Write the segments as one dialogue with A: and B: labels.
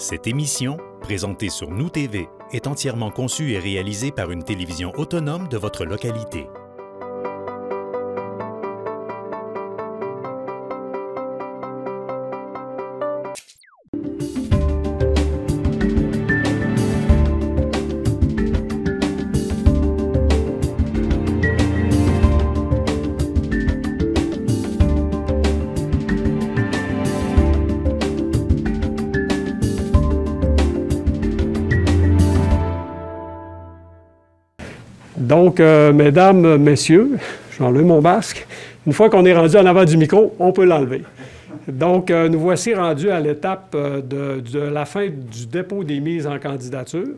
A: Cette émission, présentée sur Nous TV, est entièrement conçue et réalisée par une télévision autonome de votre localité.
B: Donc, mesdames, messieurs, j'enlève mon masque. Une fois qu'on est rendu en avant du micro, on peut l'enlever. Donc, nous voici rendus à l'étape de la fin du dépôt des mises en candidature.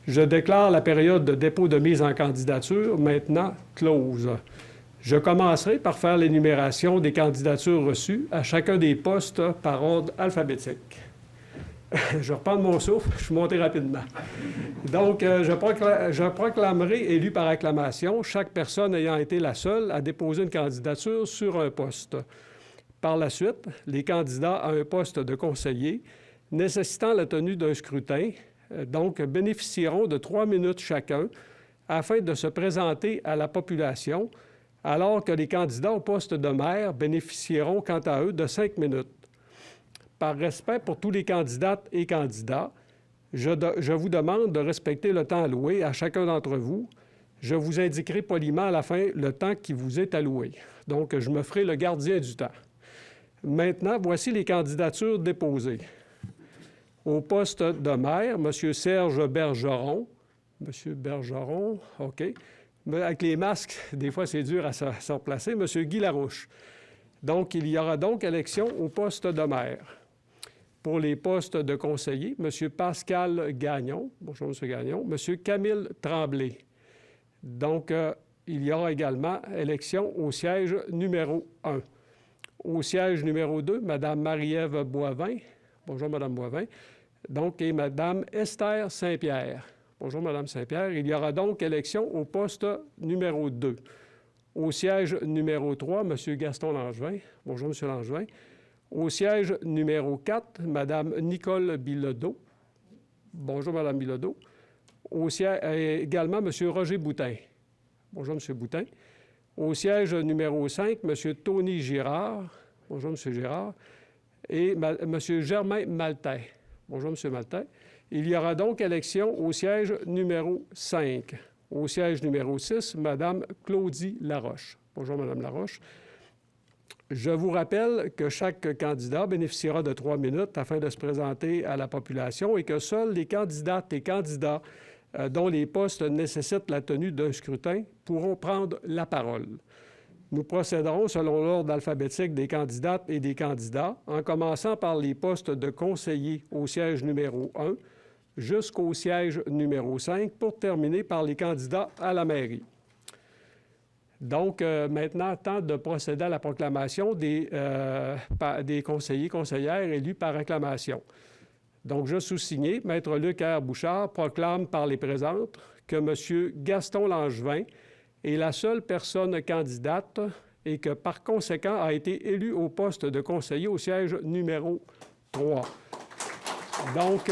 B: Je déclare la période de dépôt de mise en candidature maintenant close. Je commencerai par faire l'énumération des candidatures reçues à chacun des postes par ordre alphabétique. Je reprends mon souffle, je suis monté rapidement. Donc, je proclamerai élu par acclamation chaque personne ayant été la seule à déposer une candidature sur un poste. Par la suite, les candidats à un poste de conseiller nécessitant la tenue d'un scrutin, bénéficieront de 3 minutes chacun afin de se présenter à la population, alors que les candidats au poste de maire bénéficieront quant à eux de 5 minutes. Par respect pour tous les candidates et candidats, je vous demande de respecter le temps alloué à chacun d'entre vous. Je vous indiquerai poliment à la fin le temps qui vous est alloué. Donc, je me ferai le gardien du temps. Maintenant, voici les candidatures déposées. Au poste de maire, M. Serge Bergeron. M. Bergeron, OK. Avec les masques, des fois, c'est dur à se replacer. M. Guy Larouche. Donc, il y aura donc élection au poste de maire. Pour les postes de conseiller, M. Pascal Gagnon. Bonjour, M. Gagnon. M. Camille Tremblay. Donc, il y aura également élection au siège numéro 1. Au siège numéro 2, Mme Marie-Ève Boivin. Bonjour, Mme Boivin. Donc, et Mme Esther Saint-Pierre. Bonjour, Mme Saint-Pierre. Il y aura donc élection au poste numéro 2. Au siège numéro 3, M. Gaston Langevin. Bonjour, M. Langevin. Au siège numéro 4, Mme Nicole Bilodeau. Bonjour, Mme Bilodeau. Au siège, également, M. Roger Boutin. Bonjour, M. Boutin. Au siège numéro 5, M. Tony Girard. Bonjour, M. Girard. Et M. Germain Maltais. Bonjour, M. Maltais. Il y aura donc élection au siège numéro 5. Au siège numéro 6, Mme Claudie Laroche. Bonjour, Mme Laroche. Je vous rappelle que chaque candidat bénéficiera de 3 minutes afin de se présenter à la population et que seuls les candidates et candidats dont les postes nécessitent la tenue d'un scrutin pourront prendre la parole. Nous procéderons selon l'ordre alphabétique des candidates et des candidats, en commençant par les postes de conseiller au siège numéro 1 jusqu'au siège numéro 5 pour terminer par les candidats à la mairie. Donc, maintenant, temps de procéder à la proclamation des conseillers et conseillères élus par acclamation. Donc, je sous-signé, Maître Luc R. Bouchard proclame par les présentes que M. Gaston Langevin est la seule personne candidate et que, par conséquent, a été élu au poste de conseiller au siège numéro 3. Donc,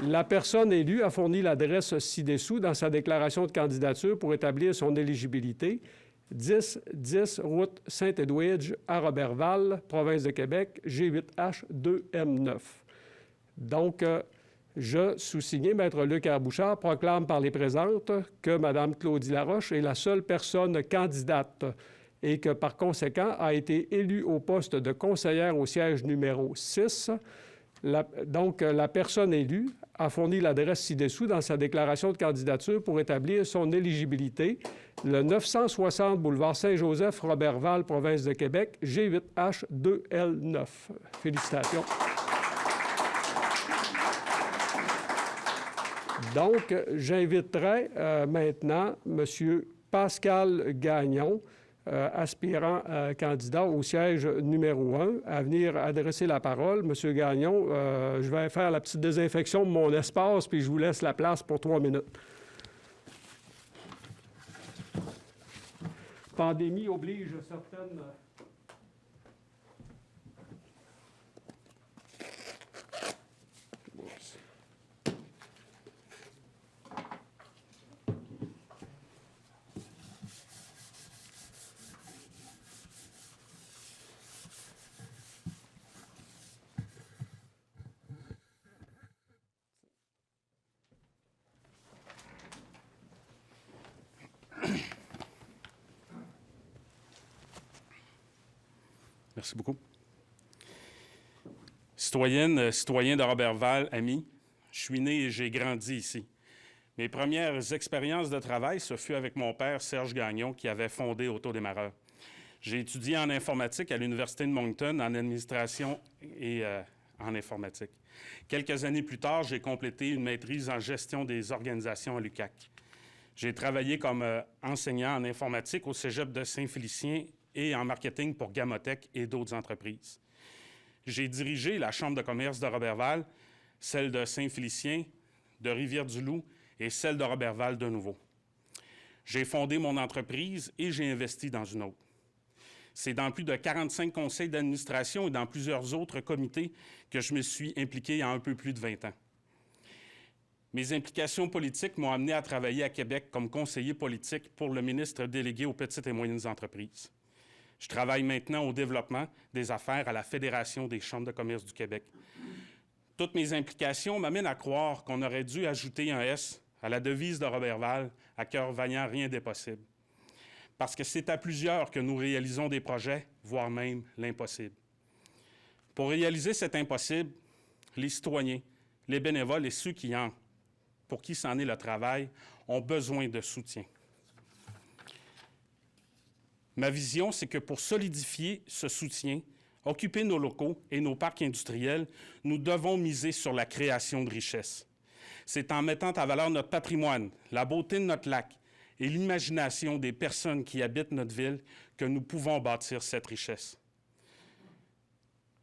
B: la personne élue a fourni l'adresse ci-dessous dans sa déclaration de candidature pour établir son éligibilité. 10 route Saint-Edwidge à Roberval, province de Québec, G8H2M9. Donc, je, sous-signé, Maître Luc R. Bouchard, proclame par les présentes que Mme Claudie Laroche est la seule personne candidate et que, par conséquent, a été élue au poste de conseillère au siège numéro 6. La personne élue a fourni l'adresse ci-dessous dans sa déclaration de candidature pour établir son éligibilité. Le 960 boulevard Saint-Joseph, Roberval, province de Québec, G8H2L9. Félicitations. Donc, j'inviterai maintenant M. Pascal Gagnon, aspirant candidat au siège numéro 1, à venir adresser la parole. Monsieur Gagnon, je vais faire la petite désinfection de mon espace, puis je vous laisse la place pour 3 minutes. Pandémie oblige certaines...
C: Merci beaucoup. Citoyenne, citoyen de Roberval, amis, je suis né et j'ai grandi ici. Mes premières expériences de travail, ce fut avec mon père, Serge Gagnon, qui avait fondé Autodémarreur. J'ai étudié en informatique à l'Université de Moncton, en administration et en informatique. Quelques années plus tard, j'ai complété une maîtrise en gestion des organisations à l'UQAC. J'ai travaillé comme enseignant en informatique au Cégep de Saint-Félicien et en marketing pour Gamotech et d'autres entreprises. J'ai dirigé la Chambre de commerce de Roberval, celle de Saint-Félicien, de Rivière-du-Loup et celle de Roberval de nouveau. J'ai fondé mon entreprise et j'ai investi dans une autre. C'est dans plus de 45 conseils d'administration et dans plusieurs autres comités que je me suis impliqué il y a un peu plus de 20 ans. Mes implications politiques m'ont amené à travailler à Québec comme conseiller politique pour le ministre délégué aux petites et moyennes entreprises. Je travaille maintenant au développement des affaires à la Fédération des chambres de commerce du Québec. Toutes mes implications m'amènent à croire qu'on aurait dû ajouter un S à la devise de Roberval, à cœur vaillant, rien n'est possible. Parce que c'est à plusieurs que nous réalisons des projets, voire même l'impossible. Pour réaliser cet impossible, les citoyens, les bénévoles et ceux pour qui c'en est le travail, ont besoin de soutien. Ma vision, c'est que pour solidifier ce soutien, occuper nos locaux et nos parcs industriels, nous devons miser sur la création de richesses. C'est en mettant en valeur notre patrimoine, la beauté de notre lac et l'imagination des personnes qui habitent notre ville que nous pouvons bâtir cette richesse.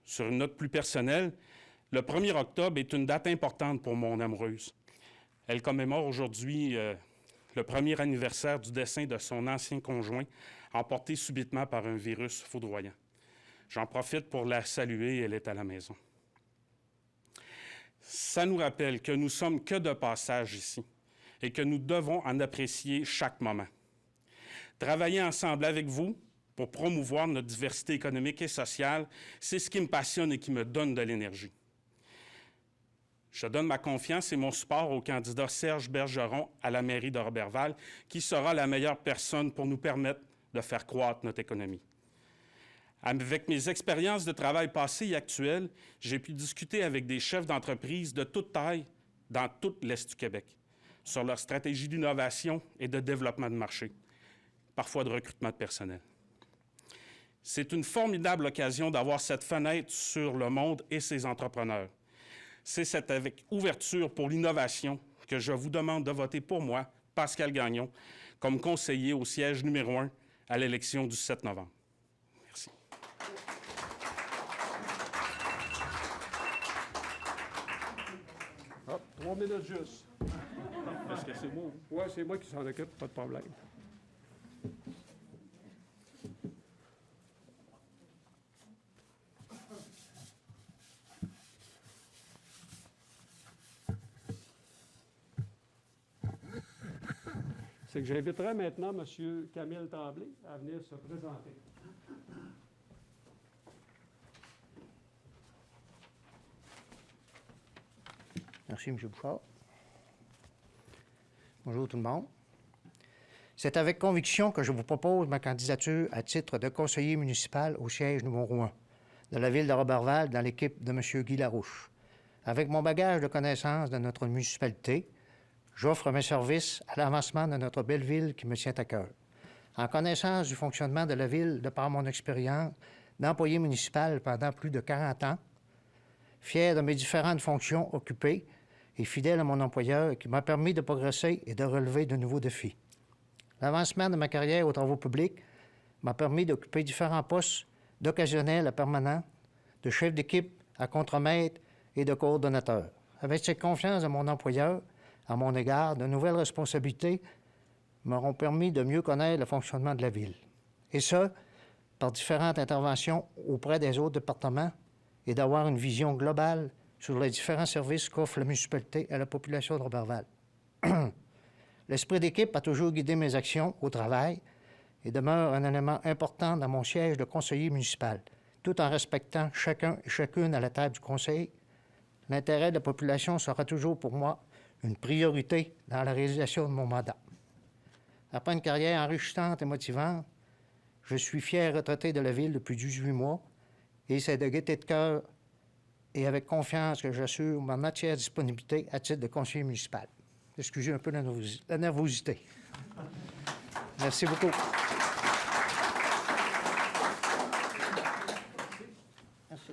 C: Sur une note plus personnelle, le 1er octobre est une date importante pour mon amoureuse. Elle commémore aujourd'hui le premier anniversaire du décès de son ancien conjoint, emporté subitement par un virus foudroyant. J'en profite pour la saluer, elle est à la maison. Ça nous rappelle que nous sommes que de passage ici et que nous devons en apprécier chaque moment. Travailler ensemble avec vous pour promouvoir notre diversité économique et sociale, c'est ce qui me passionne et qui me donne de l'énergie. Je donne ma confiance et mon support au candidat Serge Bergeron à la mairie de Roberval, qui sera la meilleure personne pour nous permettre de faire croître notre économie. Avec mes expériences de travail passées et actuelles, j'ai pu discuter avec des chefs d'entreprise de toute taille dans tout l'Est du Québec sur leur stratégie d'innovation et de développement de marché, parfois de recrutement de personnel. C'est une formidable occasion d'avoir cette fenêtre sur le monde et ses entrepreneurs. C'est avec ouverture pour l'innovation que je vous demande de voter pour moi, Pascal Gagnon, comme conseiller au siège numéro 1 à l'élection du 7 novembre. Merci.
B: Hop, 3 minutes juste.
C: Est-ce que c'est beau?
B: Oui, c'est moi qui s'en occupe, pas de problème. C'est que j'inviterai maintenant M. Camille Tremblay à venir se présenter.
D: Merci, M. Bouchard. Bonjour tout le monde. C'est avec conviction que je vous propose ma candidature à titre de conseiller municipal au siège numéro 1 de la ville de Roberval dans l'équipe de M. Guy Larouche. Avec mon bagage de connaissances de notre municipalité, j'offre mes services à l'avancement de notre belle ville qui me tient à cœur. En connaissance du fonctionnement de la ville de par mon expérience d'employé municipal pendant plus de 40 ans, fier de mes différentes fonctions occupées et fidèle à mon employeur qui m'a permis de progresser et de relever de nouveaux défis. L'avancement de ma carrière aux travaux publics m'a permis d'occuper différents postes d'occasionnel à permanent, de chef d'équipe à contremaître et de coordonnateur. Avec cette confiance de mon employeur, à mon égard, de nouvelles responsabilités m'auront permis de mieux connaître le fonctionnement de la ville. Et ça, par différentes interventions auprès des autres départements et d'avoir une vision globale sur les différents services qu'offre la municipalité à la population de Roberval. L'esprit d'équipe a toujours guidé mes actions au travail et demeure un élément important dans mon siège de conseiller municipal, tout en respectant chacun et chacune à la table du conseil. L'intérêt de la population sera toujours pour moi une priorité dans la réalisation de mon mandat. Après une carrière enrichissante et motivante, je suis fier retraité de la ville depuis 18 mois et c'est de gaieté de cœur et avec confiance que j'assure ma entière disponibilité à titre de conseiller municipal. Excusez un peu la nervosité. Merci beaucoup. Merci.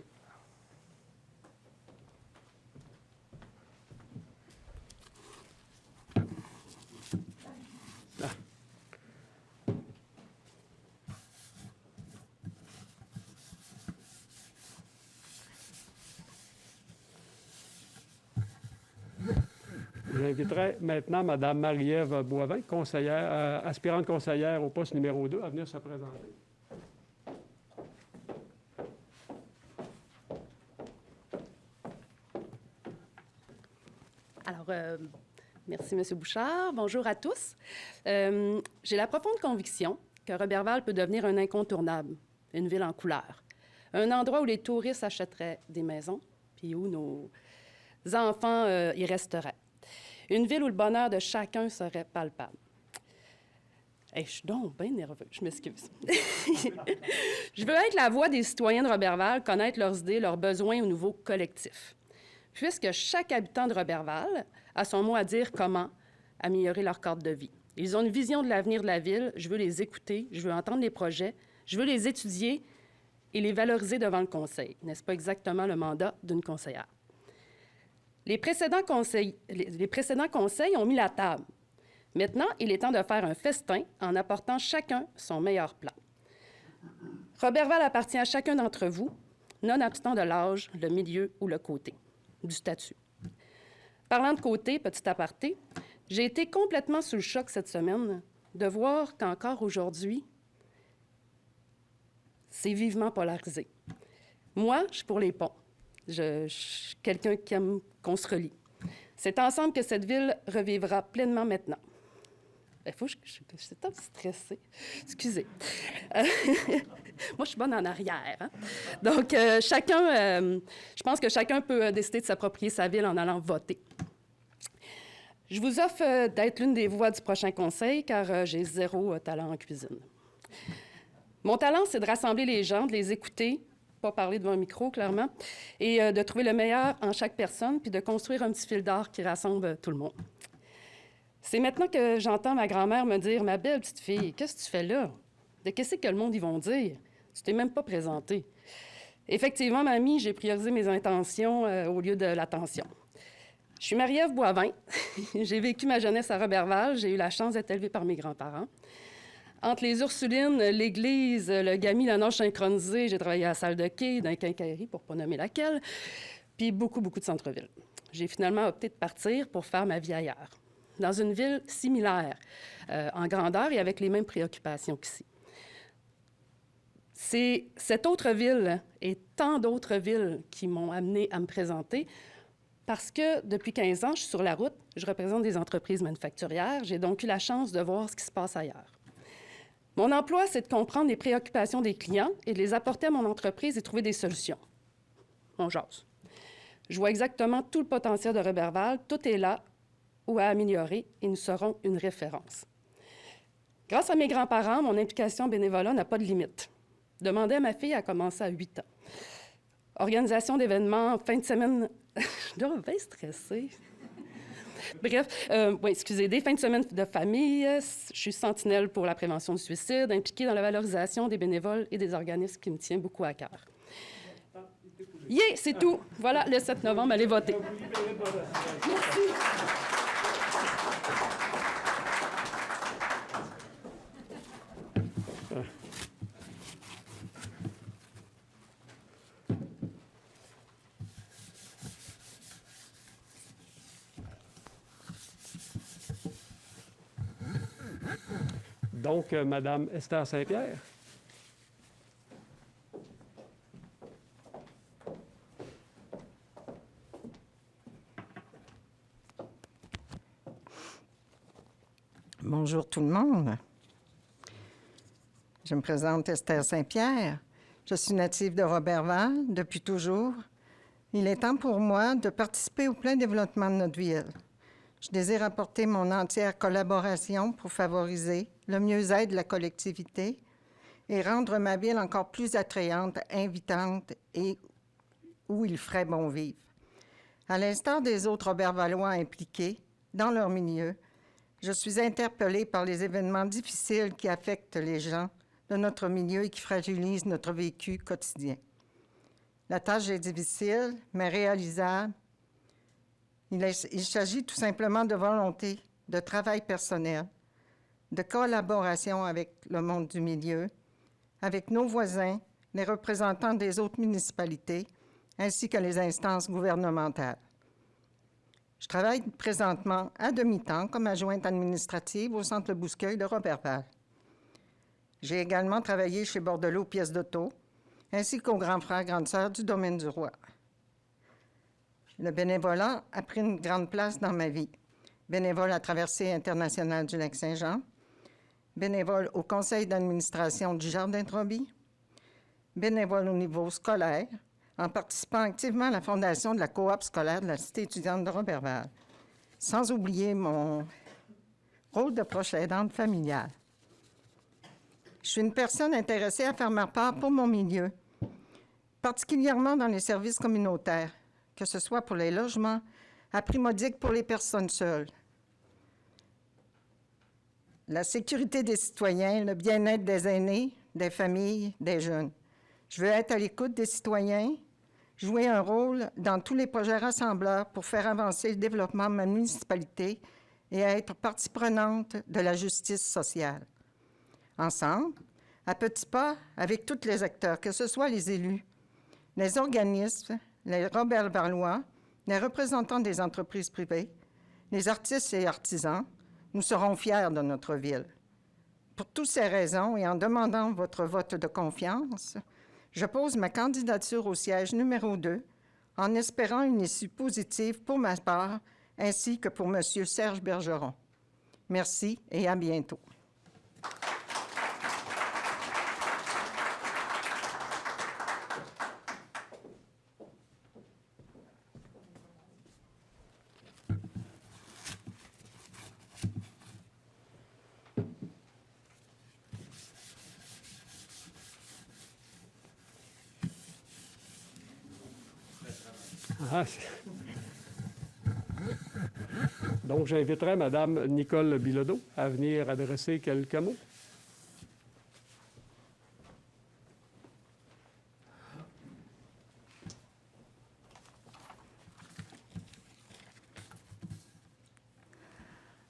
B: J'inviterai maintenant Mme Marie-Ève Boivin, aspirante conseillère au poste numéro 2, à venir se présenter.
E: Alors, merci, M. Bouchard. Bonjour à tous. J'ai la profonde conviction que Roberval peut devenir un incontournable, une ville en couleur, un endroit où les touristes achèteraient des maisons, puis où nos enfants y resteraient. Une ville où le bonheur de chacun serait palpable. Hey, je suis donc bien nerveux, je m'excuse. Je veux être la voix des citoyens de Roberval, connaître leurs idées, leurs besoins au niveau collectif. Puisque chaque habitant de Roberval a son mot à dire comment améliorer leur cadre de vie. Ils ont une vision de l'avenir de la ville, je veux les écouter, je veux entendre les projets, je veux les étudier et les valoriser devant le conseil. N'est-ce pas exactement le mandat d'une conseillère? Les précédents conseils ont mis la table. Maintenant, il est temps de faire un festin en apportant chacun son meilleur plat. Roberval appartient à chacun d'entre vous, nonobstant de l'âge, le milieu ou le côté, du statut. Parlant de côté, petit aparté, j'ai été complètement sous le choc cette semaine de voir qu'encore aujourd'hui, c'est vivement polarisé. Moi, je suis pour les ponts. Je suis quelqu'un qui aime qu'on se relie. C'est ensemble que cette ville revivra pleinement maintenant. Il faut que je suis tant stressée. Excusez. Moi, je suis bonne en arrière. Hein? Donc, je pense que chacun peut décider de s'approprier sa ville en allant voter. Je vous offre d'être l'une des voix du prochain conseil, car j'ai zéro talent en cuisine. Mon talent, c'est de rassembler les gens, de les écouter, pas parler devant un micro, clairement, et de trouver le meilleur en chaque personne, puis de construire un petit fil d'art qui rassemble tout le monde. C'est maintenant que j'entends ma grand-mère me dire « Ma belle petite fille, qu'est-ce que tu fais là? De qu'est-ce que le monde, ils vont dire? Tu t'es même pas présentée. » Effectivement, mamie, j'ai priorisé mes intentions au lieu de l'attention. Je suis Marie-Ève Boivin. J'ai vécu ma jeunesse à Roberval. J'ai eu la chance d'être élevée par mes grands-parents. Entre les Ursulines, l'église, le GAMI, la nage synchronisée, j'ai travaillé à la salle de quai, dans la quincaillerie, pour ne pas nommer laquelle, puis beaucoup de centre-ville. J'ai finalement opté de partir pour faire ma vie ailleurs, dans une ville similaire en grandeur et avec les mêmes préoccupations qu'ici. C'est cette autre ville et tant d'autres villes qui m'ont amenée à me présenter parce que depuis 15 ans, je suis sur la route, je représente des entreprises manufacturières, j'ai donc eu la chance de voir ce qui se passe ailleurs. Mon emploi, c'est de comprendre les préoccupations des clients et de les apporter à mon entreprise et trouver des solutions. On jase. Je vois exactement tout le potentiel de Roberval, tout est là ou à améliorer et nous serons une référence. Grâce à mes grands-parents, mon implication bénévolat n'a pas de limite. Demandez à ma fille à commencer à 8 ans. Organisation d'événements, fin de semaine... Je dois bien stresser. Bref, des fins de semaine de famille. Je suis sentinelle pour la prévention du suicide, impliquée dans la valorisation des bénévoles et des organismes qui me tient beaucoup à cœur. Yeah, c'est tout. Voilà, le 7 novembre, allez voter. Merci.
B: Donc, Mme Esther Saint-Pierre.
F: Bonjour tout le monde. Je me présente Esther Saint-Pierre. Je suis native de Roberval depuis toujours. Il est temps pour moi de participer au plein développement de notre ville. Je désire apporter mon entière collaboration pour favoriser le mieux-être de la collectivité et rendre ma ville encore plus attrayante, invitante et où il ferait bon vivre. À l'instar des autres Robertvallois impliqués dans leur milieu, je suis interpellée par les événements difficiles qui affectent les gens de notre milieu et qui fragilisent notre vécu quotidien. La tâche est difficile, mais réalisable. Il s'agit tout simplement de volonté, de travail personnel, de collaboration avec le monde du milieu, avec nos voisins, les représentants des autres municipalités, ainsi que les instances gouvernementales. Je travaille présentement à demi-temps comme adjointe administrative au Centre Le Bouscueil de Roberval. J'ai également travaillé chez Bordelot Pièces d'auto, ainsi qu'au grand frère, grande sœur du Domaine du Roi. Le bénévolat a pris une grande place dans ma vie. Bénévole à Traversée internationale du Lac-Saint-Jean, bénévole au conseil d'administration du Jardin de Roby, bénévole au niveau scolaire, en participant activement à la fondation de la coop scolaire de la Cité étudiante de Roberval, sans oublier mon rôle de proche aidante familiale. Je suis une personne intéressée à faire ma part pour mon milieu, particulièrement dans les services communautaires, que ce soit pour les logements, à prix modique pour les personnes seules. La sécurité des citoyens, le bien-être des aînés, des familles, des jeunes. Je veux être à l'écoute des citoyens, jouer un rôle dans tous les projets rassembleurs pour faire avancer le développement de ma municipalité et être partie prenante de la justice sociale. Ensemble, à petits pas, avec tous les acteurs, que ce soit les élus, les organismes, les Robertvallois, les représentants des entreprises privées, les artistes et artisans, nous serons fiers de notre ville. Pour toutes ces raisons et en demandant votre vote de confiance, je pose ma candidature au siège numéro 2 en espérant une issue positive pour ma part ainsi que pour M. Serge Bergeron. Merci et à bientôt.
B: Donc, j'inviterai Mme Nicole Bilodeau à venir adresser quelques mots.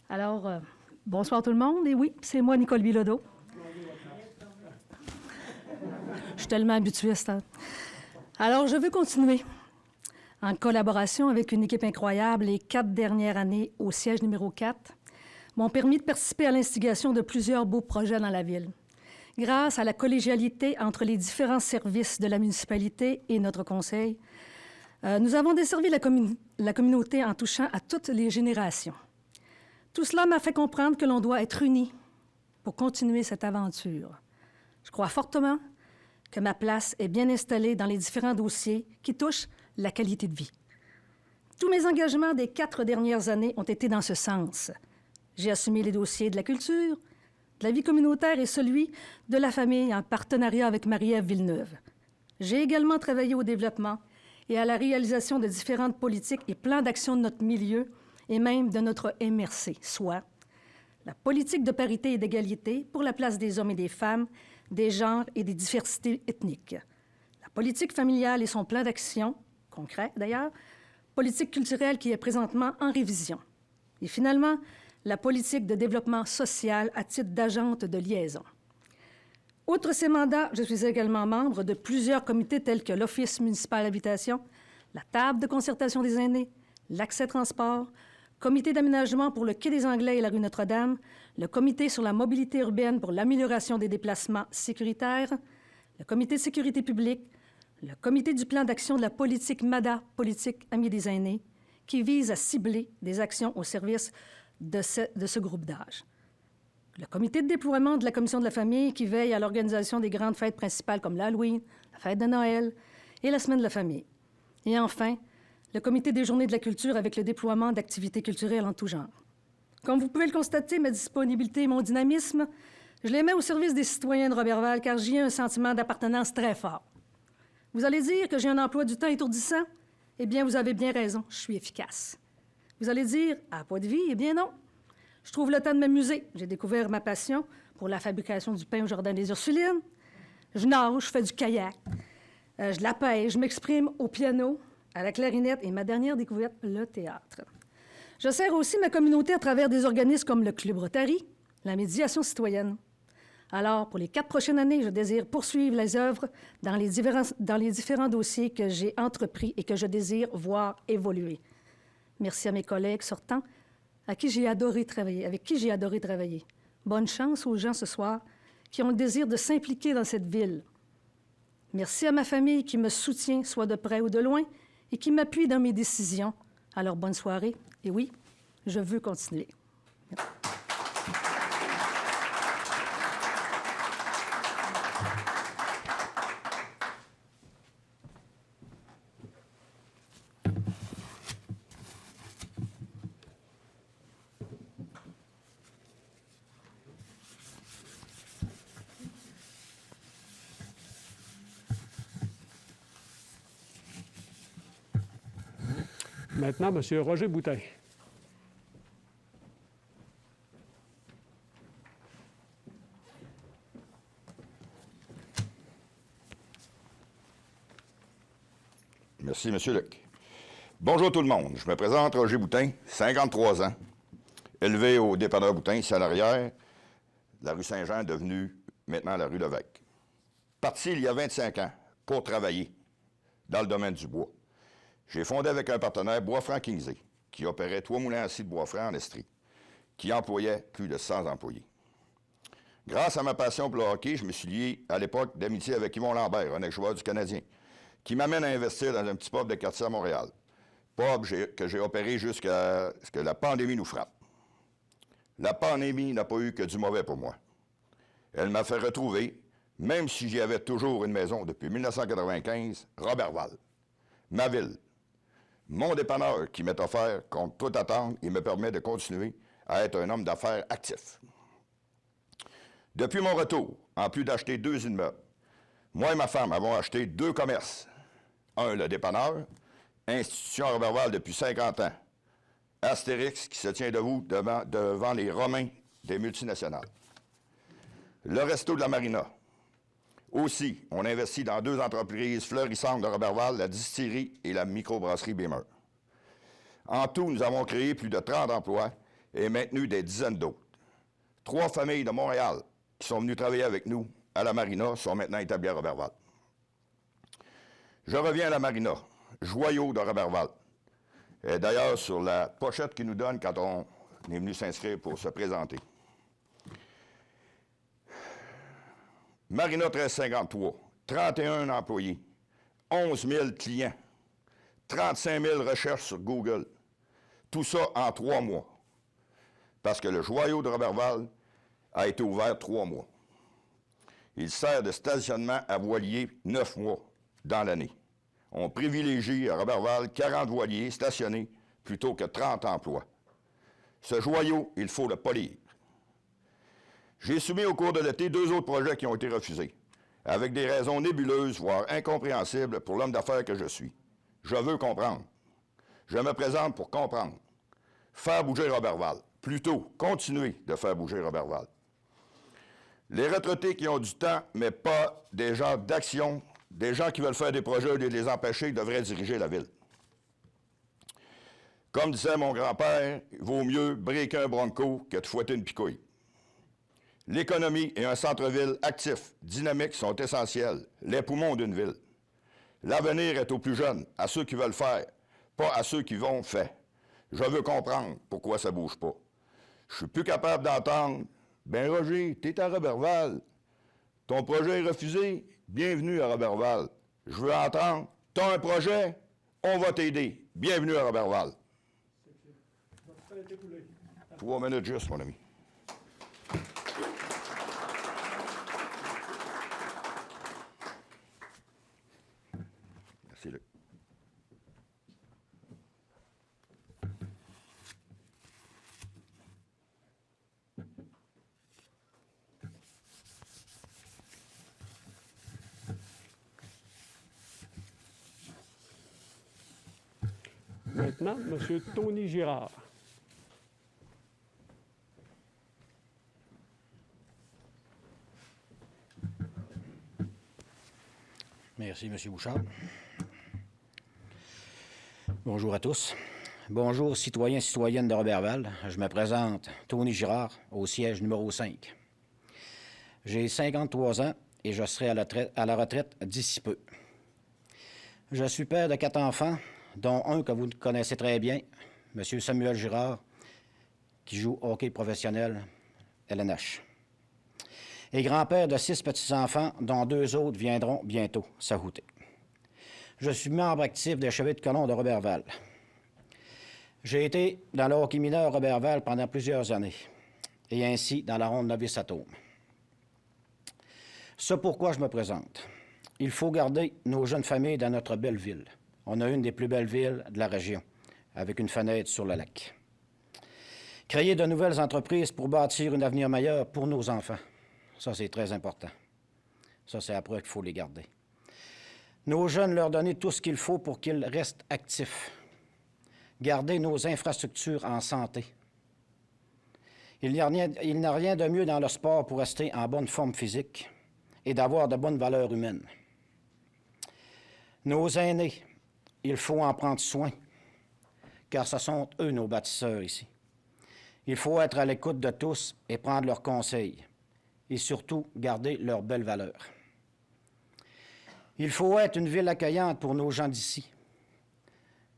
G: Alors, bonsoir tout le monde. Et oui, c'est moi, Nicole Bilodeau. Je suis tellement habituée à ça. Alors, je veux continuer. En collaboration avec une équipe incroyable, les 4 dernières années au siège numéro 4 m'ont permis de participer à l'instigation de plusieurs beaux projets dans la ville. Grâce à la collégialité entre les différents services de la municipalité et notre conseil, nous avons desservi la communauté en touchant à toutes les générations. Tout cela m'a fait comprendre que l'on doit être unis pour continuer cette aventure. Je crois fortement que ma place est bien installée dans les différents dossiers qui touchent la qualité de vie. Tous mes engagements des 4 dernières années ont été dans ce sens. J'ai assumé les dossiers de la culture, de la vie communautaire et celui de la famille en partenariat avec Marie-Ève Villeneuve. J'ai également travaillé au développement et à la réalisation de différentes politiques et plans d'action de notre milieu et même de notre MRC, soit la politique de parité et d'égalité pour la place des hommes et des femmes, des genres et des diversités ethniques, la politique familiale et son plan d'action, concret d'ailleurs, politique culturelle qui est présentement en révision. Et finalement, la politique de développement social à titre d'agente de liaison. Outre ces mandats, je suis également membre de plusieurs comités tels que l'Office municipal d'habitation, la table de concertation des aînés, l'accès transport, comité d'aménagement pour le quai des Anglais et la rue Notre-Dame, le comité sur la mobilité urbaine pour l'amélioration des déplacements sécuritaires, le comité de sécurité publique, le comité du plan d'action de la politique MADA, politique Amis des aînés, qui vise à cibler des actions au service de ce groupe d'âge. Le comité de déploiement de la Commission de la famille qui veille à l'organisation des grandes fêtes principales comme l'Halloween, la fête de Noël et la Semaine de la famille. Et enfin, le comité des journées de la culture avec le déploiement d'activités culturelles en tout genre. Comme vous pouvez le constater, ma disponibilité et mon dynamisme Je les mets au service des citoyens de Roberval car j'y ai un sentiment d'appartenance très fort. Vous allez dire que j'ai un emploi du temps étourdissant? Eh bien, vous avez bien raison, je suis efficace. Vous allez dire, à pas de vie? Eh bien non. Je trouve le temps de m'amuser. J'ai découvert ma passion pour la fabrication du pain au Jardin des Ursulines. Je nage, je fais du kayak, je la pêche, je m'exprime au piano, à la clarinette et ma dernière découverte, le théâtre. Je sers aussi ma communauté à travers des organismes comme le Club Rotary, la médiation citoyenne. Alors, pour les 4 prochaines années, je désire poursuivre les œuvres dans les différents dossiers que j'ai entrepris et que je désire voir évoluer. Merci à mes collègues sortants, avec qui j'ai adoré travailler. Bonne chance aux gens ce soir qui ont le désir de s'impliquer dans cette ville. Merci à ma famille qui me soutient, soit de près ou de loin, et qui m'appuie dans mes décisions. Alors, bonne soirée. Et oui, je veux continuer. Merci.
B: Maintenant, M. Roger Boutin.
H: Merci, M. Luc. Bonjour tout le monde. Je me présente Roger Boutin, 53 ans, élevé au dépanneur Boutin, ici à l'arrière, la rue Saint-Jean, devenue maintenant la rue Levesque. Parti il y a 25 ans pour travailler dans le domaine du bois. J'ai fondé avec un partenaire Boisfranc-Kingsley, qui opérait 3 moulins à scie de Boisfranc en Estrie, qui employait plus de 100 employés. Grâce à ma passion pour le hockey, je me suis lié à l'époque d'amitié avec Yvon Lambert, un ex-joueur du Canadien, qui m'amène à investir dans un petit pub de quartier à Montréal. Pub que j'ai opéré jusqu'à ce que la pandémie nous frappe. La pandémie n'a pas eu que du mauvais pour moi. Elle m'a fait retrouver, même si j'y avais toujours une maison depuis 1995, Roberval, ma ville, mon dépanneur qui m'est offert contre toute attente et me permet de continuer à être un homme d'affaires actif. Depuis mon retour, en plus d'acheter 2 immeubles, moi et ma femme avons acheté 2 commerces. Un, le dépanneur, institution à Roberval depuis 50 ans. Astérix, qui se tient debout devant les Romains des multinationales. Le resto de la Marina. Aussi, on investit dans 2 entreprises florissantes de Roberval, la distillerie et la microbrasserie Beamer. En tout, nous avons créé plus de 30 emplois et maintenu des dizaines d'autres. 3 familles de Montréal qui sont venues travailler avec nous à la Marina sont maintenant établies à Roberval. Je reviens à la Marina, joyau de Roberval. Et d'ailleurs, sur la pochette qu'ils nous donnent quand on est venu s'inscrire pour se présenter. Marina 1353, 31 employés, 11 000 clients, 35 000 recherches sur Google. Tout ça en 3 mois. Parce que le joyau de Roberval a été ouvert 3 mois. Il sert de stationnement à voiliers 9 mois dans l'année. On privilégie à Roberval 40 voiliers stationnés plutôt que 30 emplois. Ce joyau, il faut le polir. J'ai soumis au cours de l'été 2 autres projets qui ont été refusés, avec des raisons nébuleuses, voire incompréhensibles pour l'homme d'affaires que je suis. Je veux comprendre. Je me présente pour comprendre. Faire bouger Roberval. Plutôt, continuer de faire bouger Roberval. Les retraités qui ont du temps, mais pas des gens d'action, des gens qui veulent faire des projets au lieu de les empêcher, devraient diriger la ville. Comme disait mon grand-père, il vaut mieux briquer un bronco que de fouetter une picouille. L'économie et un centre-ville actif, dynamique sont essentiels, les poumons d'une ville. L'avenir est aux plus jeunes, à ceux qui veulent faire, pas à ceux qui vont faire. Je veux comprendre pourquoi ça ne bouge pas. Je suis plus capable d'entendre « Ben Roger, t'es à Roberval. Ton projet est refusé. Bienvenue à Roberval. » Je veux entendre « T'as un projet? On va t'aider. Bienvenue à Roberval. » 3 minutes juste, mon ami. Merci, Luc.
B: Maintenant, M. Tony Girard.
I: Merci, M. Bouchard. Bonjour à tous. Bonjour, citoyens et citoyennes de Roberval. Je me présente, Tony Girard, au siège numéro 5. J'ai 53 ans et je serai à la retraite d'ici peu. Je suis père de 4 enfants, dont un que vous connaissez très bien, M. Samuel Girard, qui joue au hockey professionnel LNH. Et grand-père de 6 petits-enfants, dont 2 autres viendront bientôt s'ajouter. Je suis membre actif des Chevaliers de colon de Roberval. J'ai été dans le hockey mineur à Roberval pendant plusieurs années, et ainsi dans la ronde novice atome. C'est pourquoi je me présente. Il faut garder nos jeunes familles dans notre belle ville. On a une des plus belles villes de la région, avec une fenêtre sur le lac. Créer de nouvelles entreprises pour bâtir un avenir meilleur pour nos enfants. Ça, c'est très important. Ça, c'est après qu'il faut les garder. Nos jeunes, leur donner tout ce qu'il faut pour qu'ils restent actifs. Garder nos infrastructures en santé. Il n'y a rien de mieux dans le sport pour rester en bonne forme physique et d'avoir de bonnes valeurs humaines. Nos aînés, il faut en prendre soin, car ce sont eux nos bâtisseurs ici. Il faut être à l'écoute de tous et prendre leurs conseils, et surtout garder leurs belles valeurs. Il faut être une ville accueillante pour nos gens d'ici,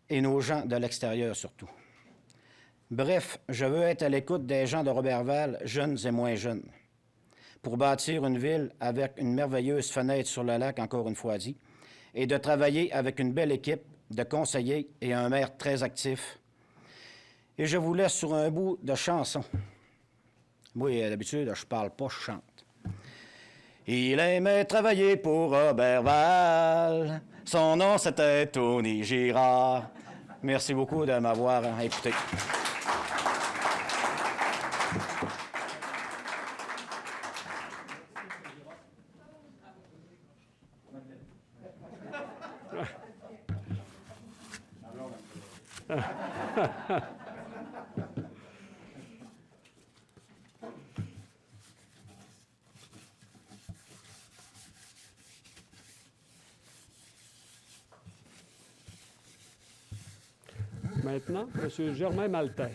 I: et nos gens de l'extérieur surtout. Bref, je veux être à l'écoute des gens de Roberval, jeunes et moins jeunes, pour bâtir une ville avec une merveilleuse fenêtre sur le lac, encore une fois dit, et de travailler avec une belle équipe de conseillers et un maire très actif. Et je vous laisse sur un bout de chanson. Moi, d'habitude, je parle pas, je chante. Il aimait travailler pour Roberval. Son nom, c'était Tony Girard. Merci beaucoup de m'avoir écouté.
B: Maintenant, M. Germain Maltais.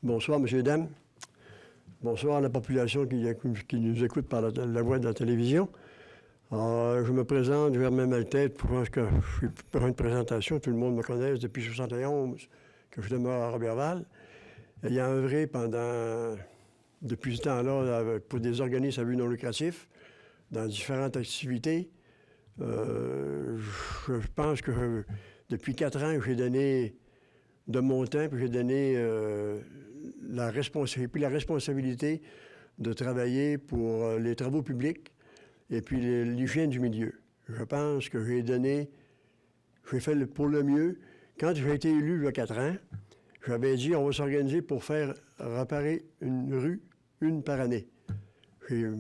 J: Bonsoir, M. Dame. Bonsoir à la population qui nous écoute par la voix de la télévision. Je me présente, Germain Maltais. Je pense que je suis pour une présentation. Tout le monde me connaît depuis 1971 que je demeure à Roberval. Ayant œuvré depuis ce temps-là pour des organismes à but non lucratif, dans différentes activités. Je pense que depuis 4 ans, j'ai donné de mon temps, puis j'ai donné la responsabilité de travailler pour les travaux publics et puis l'hygiène du milieu. Je pense que j'ai fait pour le mieux. Quand j'ai été élu il y a 4 ans, j'avais dit on va s'organiser pour faire réparer une rue, une par année. J'ai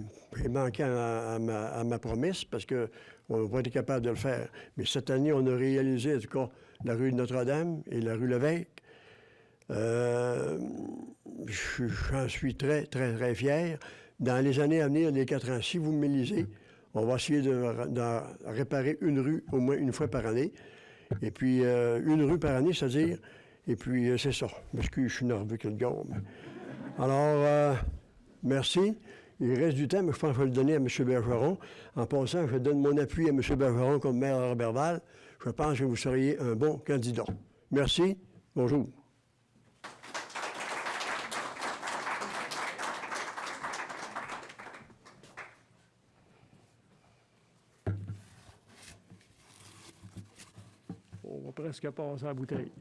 J: manqué à ma promesse parce qu'on n'a pas été capable de le faire. Mais cette année, on a réalisé, en tout cas, la rue de Notre-Dame et la rue Lévesque. J'en suis très, très, très fier. Dans les années à venir, les 4 ans, si vous me lisez, on va essayer de réparer une rue au moins une fois par année. Et puis, une rue par année, c'est-à-dire... Et puis, c'est ça. Parce que je suis nerveux que le gomme. Alors, merci. Il reste du temps, mais je pense que je vais le donner à M. Bergeron. En passant, je donne mon appui à M. Bergeron comme maire de Roberval. Je pense que vous seriez un bon candidat. Merci. Bonjour.
B: On va presque passer à la bouteille.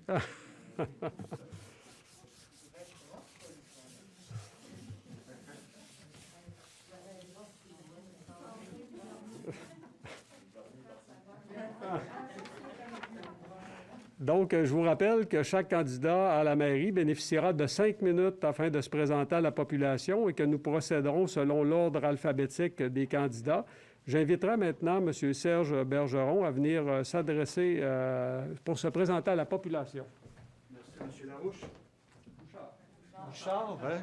B: Donc, je vous rappelle que chaque candidat à la mairie bénéficiera de 5 minutes afin de se présenter à la population et que nous procéderons selon l'ordre alphabétique des candidats. J'inviterai maintenant M. Serge Bergeron à venir s'adresser pour se présenter à la population.
K: Merci, M. Larouche. Bouchard, hein?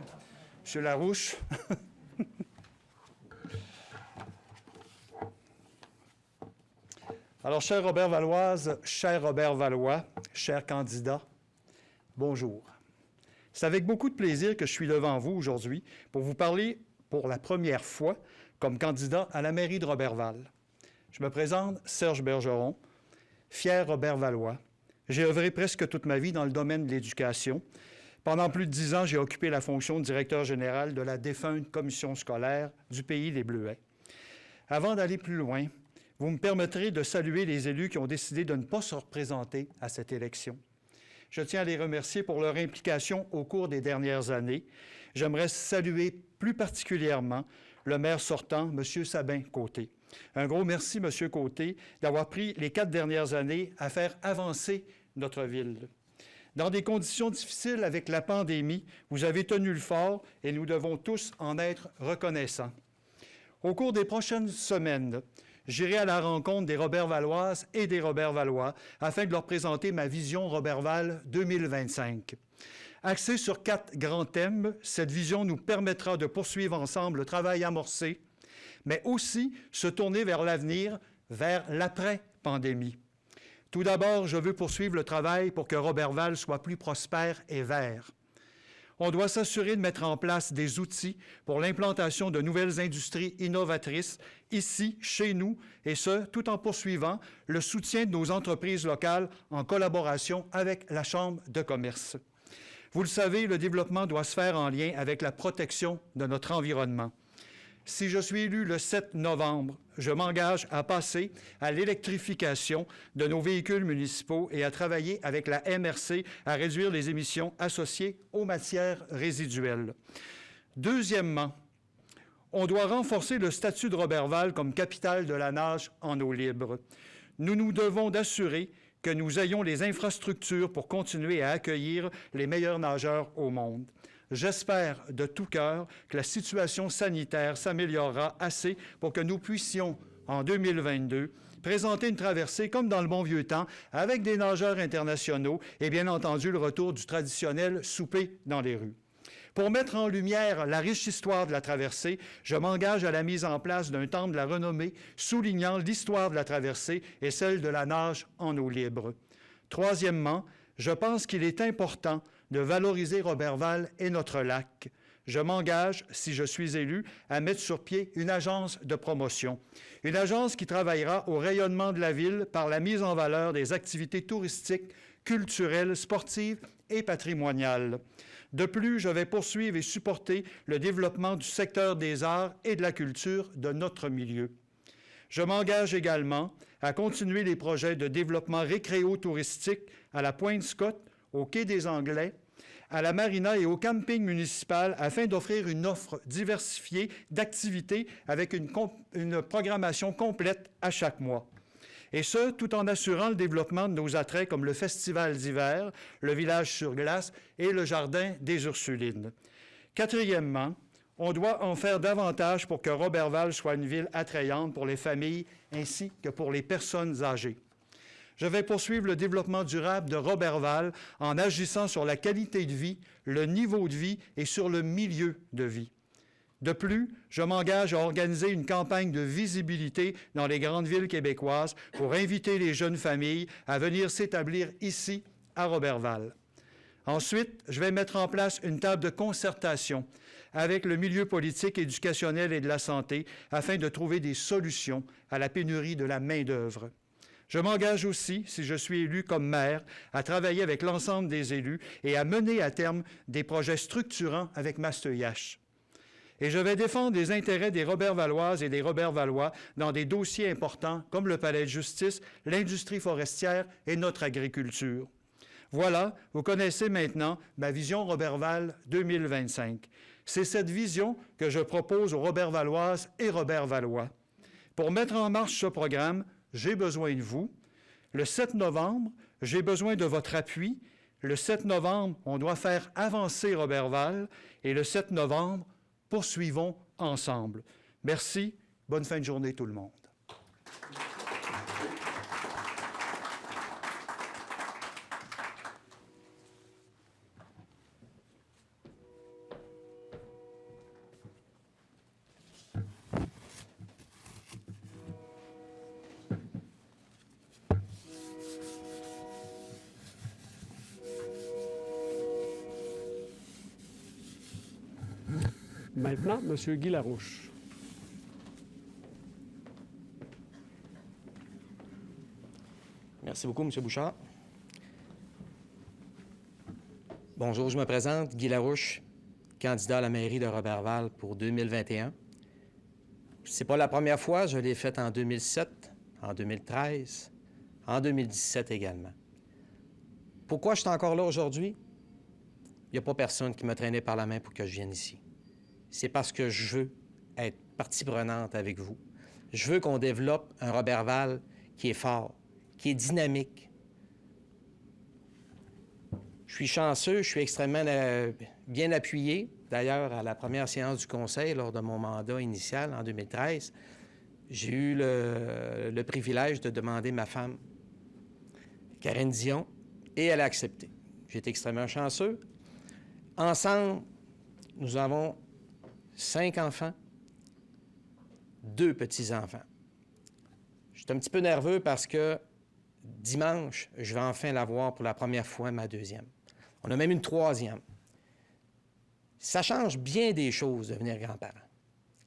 K: M. Larouche. Alors, cher Robert Valoise, cher Robert Valois, cher candidat, bonjour. C'est avec beaucoup de plaisir que je suis devant vous aujourd'hui pour vous parler pour la première fois comme candidat à la mairie de Roberval. Je me présente Serge Bergeron, fier Robert Valois. J'ai œuvré presque toute ma vie dans le domaine de l'éducation. Pendant plus de 10 ans, j'ai occupé la fonction de directeur général de la défunte commission scolaire du Pays des Bleuets. Avant d'aller plus loin, vous me permettrez de saluer les élus qui ont décidé de ne pas se représenter à cette élection. Je tiens à les remercier pour leur implication au cours des dernières années. J'aimerais saluer plus particulièrement le maire sortant, M. Sabin Côté. Un gros merci, M. Côté, d'avoir pris les 4 dernières années à faire avancer notre ville. Dans des conditions difficiles avec la pandémie, vous avez tenu le fort et nous devons tous en être reconnaissants. Au cours des prochaines semaines, j'irai à la rencontre des Robert-Valoises et des Robert-Valois afin de leur présenter ma vision Roberval 2025. Axée sur 4 grands thèmes, cette vision nous permettra de poursuivre ensemble le travail amorcé, mais aussi se tourner vers l'avenir, vers l'après-pandémie. Tout d'abord, je veux poursuivre le travail pour que Roberval soit plus prospère et vert. On doit s'assurer de mettre en place des outils pour l'implantation de nouvelles industries innovatrices ici, chez nous, et ce, tout en poursuivant le soutien de nos entreprises locales en collaboration avec la Chambre de commerce. Vous le savez, le développement doit se faire en lien avec la protection de notre environnement. Si je suis élu le 7 novembre, je m'engage à passer à l'électrification de nos véhicules municipaux et à travailler avec la MRC à réduire les émissions associées aux matières résiduelles. Deuxièmement, on doit renforcer le statut de Roberval comme capitale de la nage en eau libre. Nous nous devons d'assurer que nous ayons les infrastructures pour continuer à accueillir les meilleurs nageurs au monde. J'espère de tout cœur que la situation sanitaire s'améliorera assez pour que nous puissions, en 2022, présenter une traversée comme dans le bon vieux temps, avec des nageurs internationaux et bien entendu le retour du traditionnel souper dans les rues. Pour mettre en lumière la riche histoire de la traversée, je m'engage à la mise en place d'un temple de la renommée soulignant l'histoire de la traversée et celle de la nage en eau libre. Troisièmement, je pense qu'il est important de valoriser Roberval et notre lac. Je m'engage, si je suis élu, à mettre sur pied une agence de promotion. Une agence qui travaillera au rayonnement de la ville par la mise en valeur des activités touristiques, culturelles, sportives et patrimoniales. De plus, je vais poursuivre et supporter le développement du secteur des arts et de la culture de notre milieu. Je m'engage également à continuer les projets de développement récréo-touristique à la Pointe-Scott, au Quai des Anglais, à la marina et au camping municipal afin d'offrir une offre diversifiée d'activités avec une programmation complète à chaque mois. Et ce, tout en assurant le développement de nos attraits comme le Festival d'hiver, le village sur glace et le Jardin des Ursulines. Quatrièmement, on doit en faire davantage pour que Roberval soit une ville attrayante pour les familles ainsi que pour les personnes âgées. Je vais poursuivre le développement durable de Roberval en agissant sur la qualité de vie, le niveau de vie et sur le milieu de vie. De plus, je m'engage à organiser une campagne de visibilité dans les grandes villes québécoises pour inviter les jeunes familles à venir s'établir ici, à Roberval. Ensuite, je vais mettre en place une table de concertation avec le milieu politique, éducationnel et de la santé afin de trouver des solutions à la pénurie de la main-d'œuvre. Je m'engage aussi, si je suis élu comme maire, à travailler avec l'ensemble des élus et à mener à terme des projets structurants avec Masteuillache. Et je vais défendre les intérêts des Robert-Valoises et des Robert-Valois dans des dossiers importants comme le palais de justice, l'industrie forestière et notre agriculture. Voilà, vous connaissez maintenant ma vision Roberval 2025. C'est cette vision que je propose aux Robert-Valoises et Robert-Valois. Pour mettre en marche ce programme, j'ai besoin de vous. Le 7 novembre, j'ai besoin de votre appui. Le 7 novembre, on doit faire avancer Roberval et le 7 novembre, poursuivons ensemble. Merci. Bonne fin de journée tout le monde.
B: Maintenant, M. Guy Larouche.
L: Merci beaucoup, M. Bouchard. Bonjour, je me présente, Guy Larouche, candidat à la mairie de Roberval pour 2021. C'est pas la première fois, je l'ai fait en 2007, en 2013, en 2017 également. Pourquoi je suis encore là aujourd'hui? Il n'y a pas personne qui m'a traîné par la main pour que je vienne ici. C'est parce que je veux être partie prenante avec vous. Je veux qu'on développe un Roberval qui est fort, qui est dynamique. Je suis chanceux, je suis extrêmement bien appuyé. D'ailleurs, à la première séance du Conseil, lors de mon mandat initial en 2013, j'ai eu le privilège de demander ma femme, Karine Dion, et elle a accepté. J'ai été extrêmement chanceux. Ensemble, nous avons 5 enfants, 2 petits-enfants. Je suis un petit peu nerveux parce que dimanche, je vais enfin l'avoir pour la première fois, ma 2e. On a même une 3e. Ça change bien des choses de devenir grand-parent.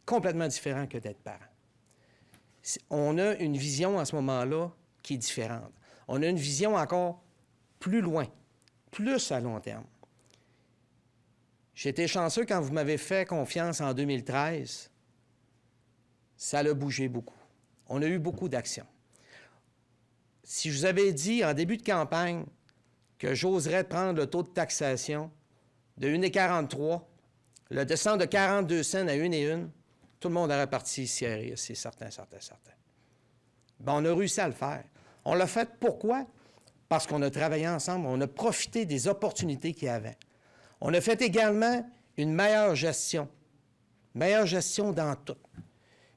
L: Complètement différent que d'être parent. On a une vision à ce moment-là qui est différente. On a une vision encore plus loin, plus à long terme. J'ai été chanceux quand vous m'avez fait confiance en 2013. Ça a bougé beaucoup. On a eu beaucoup d'actions. Si je vous avais dit en début de campagne que j'oserais prendre le taux de taxation de 1,43, le descendre de 42 cents à 1,1, tout le monde aurait parti ici à rire, c'est certain. Bien, on a réussi à le faire. On l'a fait pourquoi? Parce qu'on a travaillé ensemble, on a profité des opportunités qu'il y avait. On a fait également une meilleure gestion dans tout.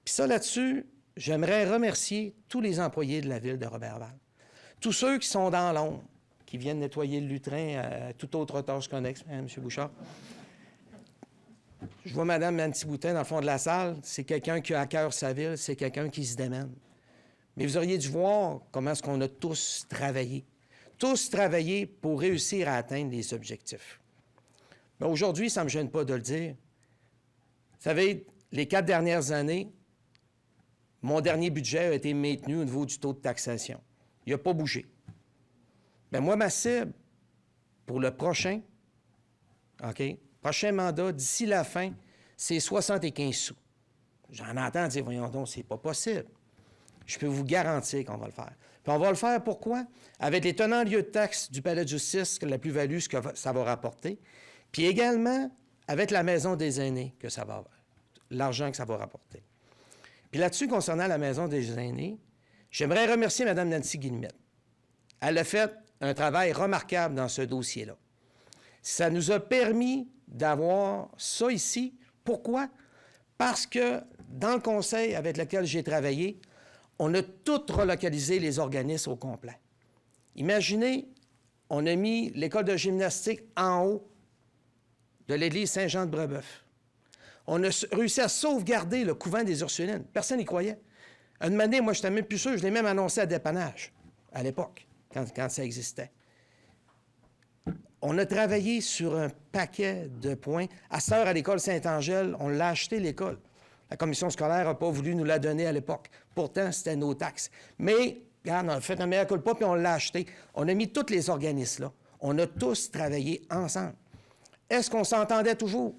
L: Puis ça, là-dessus, j'aimerais remercier tous les employés de la ville de Roberval. Tous ceux qui sont dans l'ombre, qui viennent nettoyer le lutrin à toute autre tâche connexe, hein, M. Bouchard. Je vois Mme Nancy Boutin dans le fond de la salle. C'est quelqu'un qui a à cœur sa ville, c'est quelqu'un qui se démène. Mais vous auriez dû voir comment est-ce qu'on a tous travaillé. Tous travaillé pour réussir à atteindre les objectifs. Mais aujourd'hui, ça ne me gêne pas de le dire. Vous savez, les 4 dernières années, mon dernier budget a été maintenu au niveau du taux de taxation. Il n'a pas bougé. Bien, moi, ma cible pour le prochain, OK, prochain mandat, d'ici la fin, c'est 75 sous. J'en entends dire, voyons donc, c'est pas possible. Je peux vous garantir qu'on va le faire. Puis on va le faire pourquoi? Avec les tenants lieux de taxes du palais de justice, la plus-value, ce que ça va rapporter. Puis également, avec la maison des aînés, que ça va, l'argent que ça va rapporter. Puis là-dessus, concernant la maison des aînés, j'aimerais remercier Mme Nancy Guillemette. Elle a fait un travail remarquable dans ce dossier-là. Ça nous a permis d'avoir ça ici. Pourquoi? Parce que dans le conseil avec lequel j'ai travaillé, on a tout relocalisé les organismes au complet. Imaginez, on a mis l'école de gymnastique en haut de l'église Saint-Jean-de-Brébeuf. On a réussi à sauvegarder le couvent des Ursulines. Personne n'y croyait. Une année, moi, je n'étais même plus sûr. Je l'ai même annoncé à dépannage, à l'époque, quand ça existait. On a travaillé sur un paquet de points. À cette heure, à l'école Saint-Angèle, on l'a acheté, l'école. La commission scolaire n'a pas voulu nous la donner à l'époque. Pourtant, c'était nos taxes. Mais, regarde, on a fait un meilleur culpa, puis on l'a acheté. On a mis tous les organismes là. On a tous travaillé ensemble. Est-ce qu'on s'entendait toujours?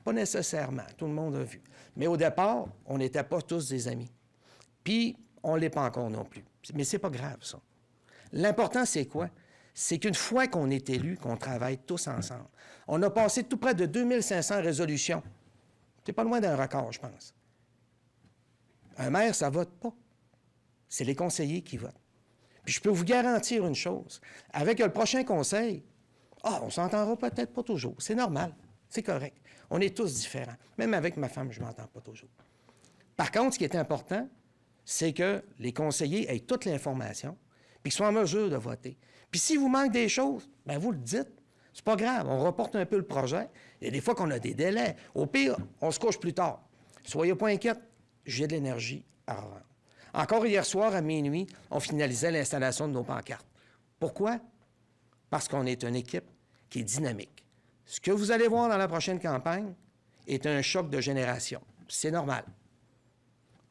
L: Pas nécessairement. Tout le monde a vu. Mais au départ, on n'était pas tous des amis. Puis, on ne l'est pas encore non plus. Mais c'est pas grave, ça. L'important, c'est quoi? C'est qu'une fois qu'on est élu, qu'on travaille tous ensemble. On a passé tout près de 2500 résolutions. C'est pas loin d'un record, je pense. Un maire, ça vote pas. C'est les conseillers qui votent. Puis je peux vous garantir une chose, avec le prochain conseil, on s'entendra peut-être pas toujours. C'est normal, c'est correct. On est tous différents. Même avec ma femme, je ne m'entends pas toujours. Par contre, ce qui est important, c'est que les conseillers aient toute l'information, puis qu'ils soient en mesure de voter. Puis s'il vous manque des choses, bien, vous le dites. C'est pas grave, on reporte un peu le projet. Il y a des fois qu'on a des délais. Au pire, on se couche plus tard. Soyez pas inquiets, j'ai de l'énergie à revendre. Encore hier soir, à minuit, on finalisait l'installation de nos pancartes. Pourquoi? Parce qu'on est une équipe qui est dynamique. Ce que vous allez voir dans la prochaine campagne est un choc de génération. C'est normal.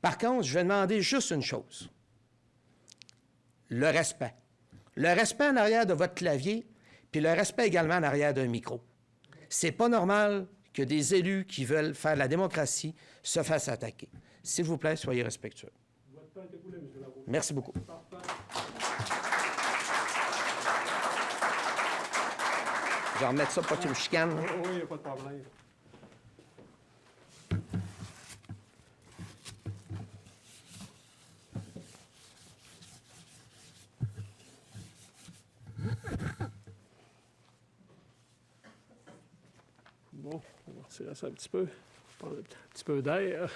L: Par contre, je vais demander juste une chose. Le respect. Le respect en arrière de votre clavier, puis le respect également en arrière d'un micro. C'est pas normal que des élus qui veulent faire la démocratie se fassent attaquer. S'il vous plaît, soyez respectueux. Merci beaucoup. Je vais remettre ça pour que tu me chicanes.
B: Oui, il n'y a pas de problème. Bon, on va retirer ça un petit peu. Prendre un petit peu d'air.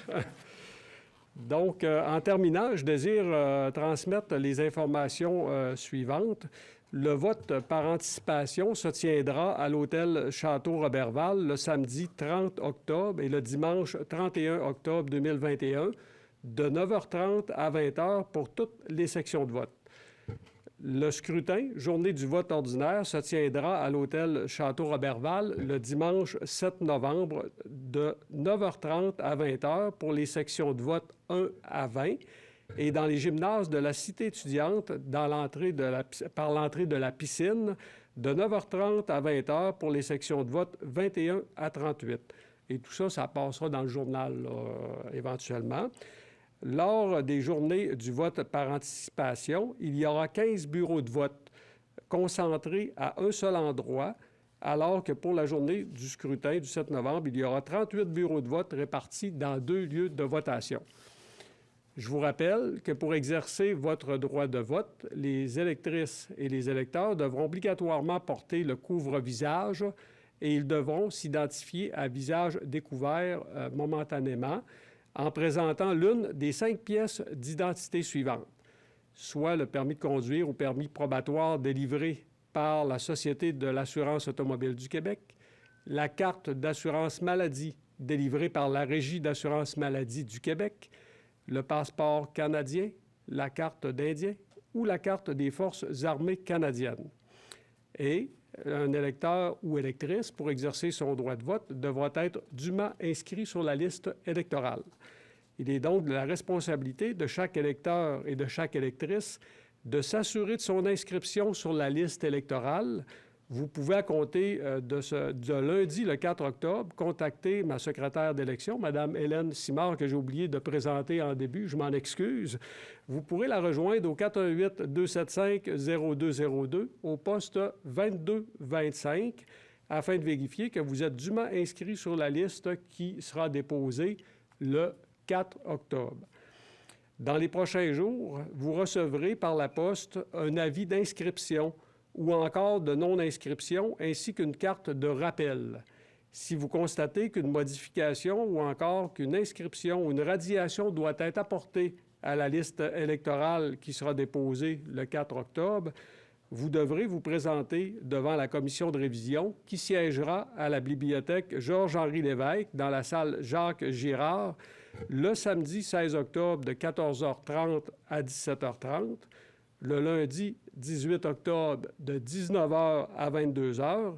B: Donc, en terminant, je désire transmettre les informations suivantes. Le vote par anticipation se tiendra à l'hôtel Château-Roberval le samedi 30 octobre et le dimanche 31 octobre 2021 de 9h30 à 20h pour toutes les sections de vote. Le scrutin, journée du vote ordinaire, se tiendra à l'hôtel Château-Roberval le dimanche 7 novembre de 9h30 à 20h pour les sections de vote 1 à 20 et dans les gymnases de la cité étudiante par l'entrée de la piscine de 9h30 à 20h pour les sections de vote 21 à 38. Et tout ça, ça passera dans le journal éventuellement. Lors des journées du vote par anticipation, il y aura 15 bureaux de vote concentrés à un seul endroit, alors que pour la journée du scrutin du 7 novembre, il y aura 38 bureaux de vote répartis dans 2 lieux de votation. Je vous rappelle que pour exercer votre droit de vote, les électrices et les électeurs devront obligatoirement porter le couvre-visage et ils devront s'identifier à visage découvert momentanément en présentant l'une des 5 pièces d'identité suivantes, soit le permis de conduire ou permis probatoire délivré par la Société de l'assurance automobile du Québec, la carte d'assurance maladie délivrée par la Régie d'assurance maladie du Québec, le passeport canadien, la carte d'Indien ou la carte des Forces armées canadiennes. Et un électeur ou électrice, pour exercer son droit de vote, devra être dûment inscrit sur la liste électorale. Il est donc de la responsabilité de chaque électeur et de chaque électrice de s'assurer de son inscription sur la liste électorale. Vous pouvez, à compter de lundi, le 4 octobre, contacter ma secrétaire d'élection, Mme Hélène Simard, que j'ai oublié de présenter en début. Je m'en excuse. Vous pourrez la rejoindre au 418-275-0202 au poste 2225 afin de vérifier que vous êtes dûment inscrit sur la liste qui sera déposée le 4 octobre. Dans les prochains jours, vous recevrez par la poste un avis d'inscription ou encore de non-inscription, ainsi qu'une carte de rappel. Si vous constatez qu'une modification ou encore qu'une inscription ou une radiation doit être apportée à la liste électorale qui sera déposée le 4 octobre, vous devrez vous présenter devant la commission de révision qui siégera à la bibliothèque Georges-Henri Lévesque dans la salle Jacques Girard le samedi 16 octobre de 14h30 à 17h30, le lundi 18 octobre de 19h à 22h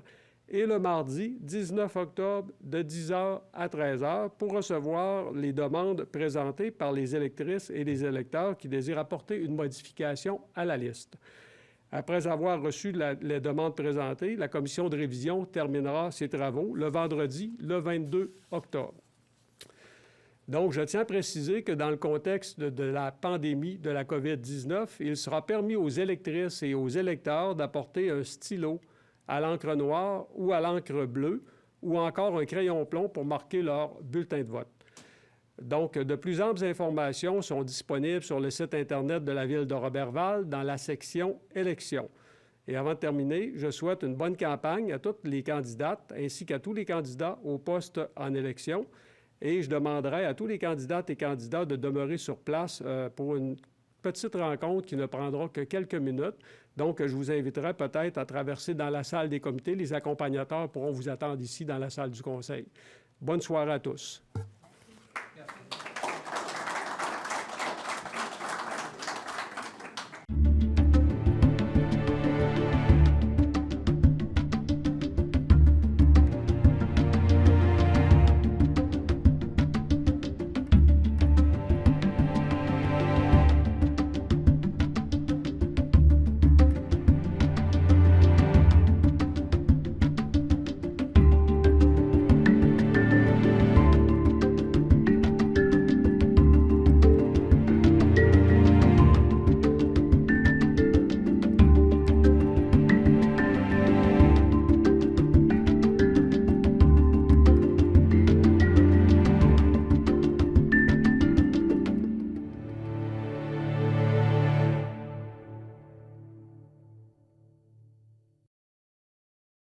B: et le mardi 19 octobre de 10h à 13h pour recevoir les demandes présentées par les électrices et les électeurs qui désirent apporter une modification à la liste. Après avoir reçu les demandes présentées, la commission de révision terminera ses travaux le vendredi, le 22 octobre. Donc, je tiens à préciser que dans le contexte de la pandémie de la COVID-19, il sera permis aux électrices et aux électeurs d'apporter un stylo à l'encre noire ou à l'encre bleue ou encore un crayon plomb pour marquer leur bulletin de vote. Donc, de plus amples informations sont disponibles sur le site Internet de la Ville de Roberval dans la section « Élections ». Et avant de terminer, je souhaite une bonne campagne à toutes les candidates ainsi qu'à tous les candidats au poste en élection. Et je demanderai à tous les candidates et candidats de demeurer sur place pour une petite rencontre qui ne prendra que quelques minutes. Donc, je vous inviterai peut-être à traverser dans la salle des comités. Les accompagnateurs pourront vous attendre ici dans la salle du conseil. Bonne soirée à tous.